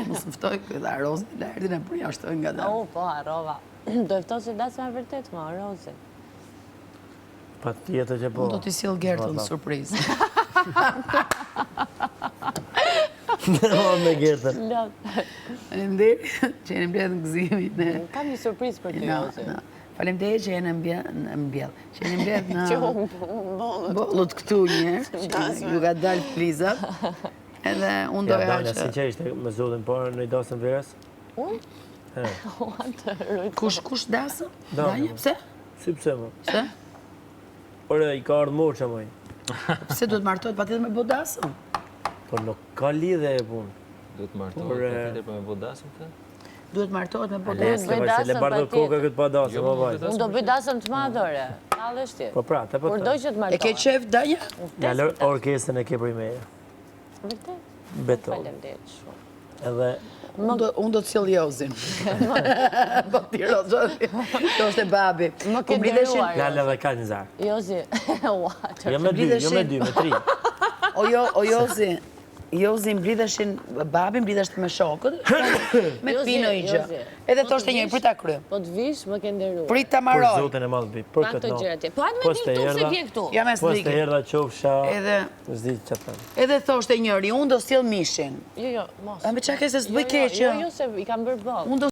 Mos më ftoj këtë Rozi, la erdin e përjashtoj nga dhe. Po, harrova. Do e ftoj që dasë me vërtet, ma, Rozi. Pa tjetër që po. Unë do t'i sjell Gertën surprizë. Me Gertën. Faleminderit që jeni mbledhur në gëzimin. Kam një surprizë për ty, Rozi. Faleminderit që jeni mbjell. Që jeni mbledhur në... Që unë bollët këtu njërë, që ju ka dalë plizat. Edhe unë doja Danja, që... sinqerisht, me zotin por në i dasën verës? Unë? Kush dasën? Danja, Pse? Si pse, mo? Pse? Ore, i ka ardhë morë që, moj. Pse duhet martohet pa tjetër me bo dasën? Por nuk ka lidhe e punë. Duhet martohet pa tjetër për me bo dasëm të? Duhet martohet me bo Le dasën. le bardhë koka këtë pa dasën, ma vaj. Unë do bëj dasëm të madhore. Talësh ti. Po pra, te po Kur të. do që të E martohet. ke qef, Danja? Nga orkestën e ke për i meja. Vërtet? Beton. Faleminderit shumë. Edhe... Unë do të sjell Jozin. Po ti Rozi, to është e babi. Më ke nderuar. Lale dhe ka një zarë. Jozi, Jo me dy, me tri. O Jozi mblidheshin, babi mblidheshin me shokët, me të pinë i gjë. Edhe thoshte njëri, prit ta kry. po të vish, më ke nderuar. Prit ta Për maroj. zotin e madhë bi, për Ato këtë gjëra notë. tje. Po atë me di këtu se vje këtu. Ja me Po s'te s'dike. herda qofsha, Edhe... s'di që të Edhe thoshte njëri, unë do sjell mishin. Jo, mos. A me qa ke se s'bëj keqë? Jo, se i kam bërë bëllë.